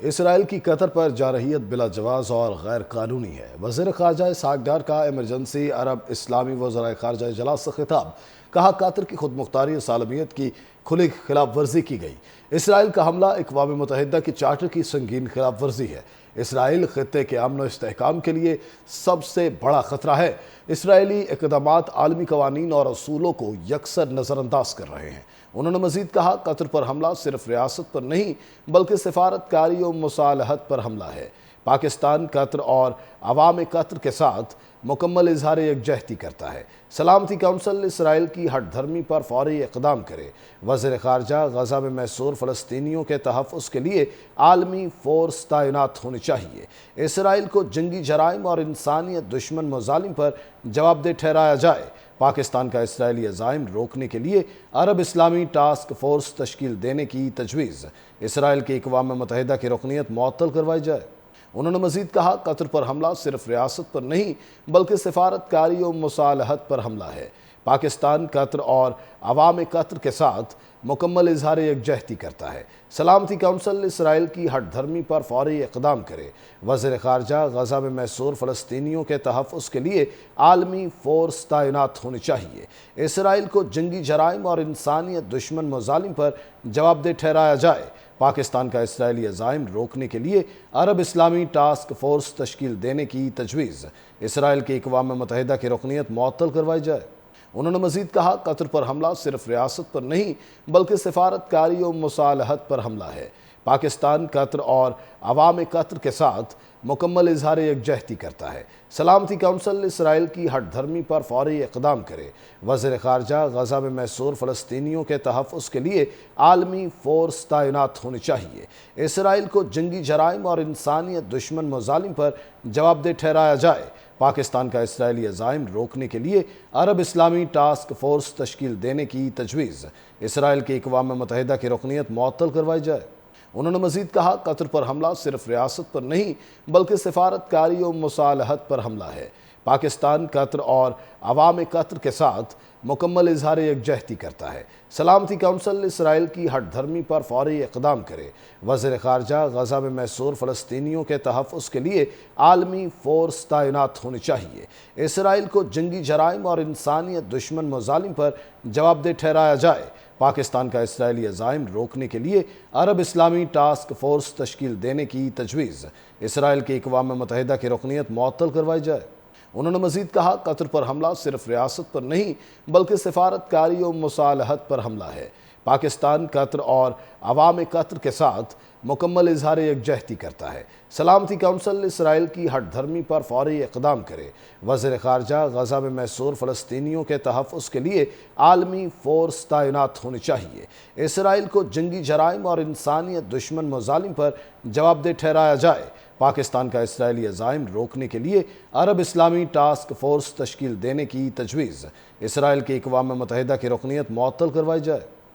اسرائیل کی قطر پر جارحیت بلا جواز اور غیر قانونی ہے۔ وزیر خارجہ اسحاق ڈار کا ایمرجنسی عرب اسلامی وزرائے خارجہ اجلاس سے خطاب۔ کہا قطر کی خود مختاری اور سالمیت کی کھلی خلاف ورزی کی گئی۔ اسرائیل کا حملہ اقوام متحدہ کے چارٹر کی سنگین خلاف ورزی ہے۔ اسرائیل خطے کے امن و استحکام کے لیے سب سے بڑا خطرہ ہے۔ اسرائیلی اقدامات عالمی قوانین اور اصولوں کو یکسر نظر انداز کر رہے ہیں۔ انہوں نے مزید کہا قطر پر حملہ صرف ریاست پر نہیں بلکہ سفارتکاری و مصالحت پر حملہ ہے۔ پاکستان قطر اور عوام قطر کے ساتھ مکمل اظہار یکجہتی کرتا ہے۔ سلامتی کونسل اسرائیل کی ہٹ دھرمی پر فوری اقدام کرے۔ وزیر خارجہ غزہ میں محصور فلسطینیوں کے تحفظ کے لیے عالمی فورس تعینات ہونی چاہیے۔ اسرائیل کو جنگی جرائم اور انسانیت دشمن مظالم پر جواب دہ ٹھہرایا جائے۔ پاکستان کا اسرائیلی عزائم روکنے کے لیے عرب اسلامی ٹاسک فورس تشکیل دینے کی تجویز۔ اسرائیل کی اقوام متحدہ کی رکنیت معطل کروائی جائے۔ انہوں نے مزید کہا قطر پر حملہ صرف ریاست پر نہیں بلکہ سفارتکاری و مصالحت پر حملہ ہے۔ پاکستان قطر اور عوام قطر کے ساتھ مکمل اظہار یکجہتی کرتا ہے۔ سلامتی کونسل اسرائیل کی ہٹ دھرمی پر فوری اقدام کرے۔ وزیر خارجہ غزہ میں محصور فلسطینیوں کے تحفظ کے لیے عالمی فورس تعینات ہونی چاہیے۔ اسرائیل کو جنگی جرائم اور انسانیت دشمن مظالم پر جواب دہ ٹھہرایا جائے۔ پاکستان کا اسرائیلی عزائم روکنے کے لیے عرب اسلامی ٹاسک فورس تشکیل دینے کی تجویز۔ اسرائیل کی اقوام متحدہ کی رکنیت معطل کروائی جائے۔ انہوں نے مزید کہا قطر پر حملہ صرف ریاست پر نہیں بلکہ سفارتکاری و مصالحت پر حملہ ہے۔ پاکستان قطر اور عوام قطر کے ساتھ مکمل اظہار یکجہتی کرتا ہے۔ سلامتی کونسل اسرائیل کی ہٹ دھرمی پر فوری اقدام کرے۔ وزیر خارجہ غزہ میں محصور فلسطینیوں کے تحفظ کے لیے عالمی فورس تعینات ہونی چاہیے۔ اسرائیل کو جنگی جرائم اور انسانیت دشمن مظالم پر جواب دہ ٹھہرایا جائے۔ پاکستان کا اسرائیلی عزائم روکنے کے لیے عرب اسلامی ٹاسک فورس تشکیل دینے کی تجویز۔ اسرائیل کی اقوام متحدہ کی رکنیت معطل کروائی جائے۔ انہوں نے مزید کہا قطر پر حملہ صرف ریاست پر نہیں بلکہ سفارتکاری و مصالحت پر حملہ ہے۔ پاکستان قطر اور عوام قطر کے ساتھ مکمل اظہار یکجہتی کرتا ہے۔ سلامتی کونسل اسرائیل کی ہٹ دھرمی پر فوری اقدام کرے۔ وزیر خارجہ غزہ میں محصور فلسطینیوں کے تحفظ کے لیے عالمی فورس تعینات ہونی چاہیے۔ اسرائیل کو جنگی جرائم اور انسانیت دشمن مظالم پر جواب دہ ٹھہرایا جائے۔ پاکستان کا اسرائیلی عزائم روکنے کے لیے عرب اسلامی ٹاسک فورس تشکیل دینے کی تجویز۔ اسرائیل کی اقوام متحدہ کی رکنیت معطل کروائی جائے۔ انہوں نے مزید کہا قطر پر حملہ صرف ریاست پر نہیں بلکہ سفارتکاری و مصالحت پر حملہ ہے۔ پاکستان قطر اور عوام قطر کے ساتھ مکمل اظہار یکجہتی کرتا ہے۔ سلامتی کونسل اسرائیل کی ہٹ دھرمی پر فوری اقدام کرے۔ وزیر خارجہ غزہ میں محصور فلسطینیوں کے تحفظ کے لیے عالمی فورس تعینات ہونی چاہیے۔ اسرائیل کو جنگی جرائم اور انسانیت دشمن مظالم پر جواب دہ ٹھہرایا جائے۔ پاکستان کا اسرائیلی عزائم روکنے کے لیے عرب اسلامی ٹاسک فورس تشکیل دینے کی تجویز۔ اسرائیل کی اقوام متحدہ کی رکنیت معطل کروائی جائے۔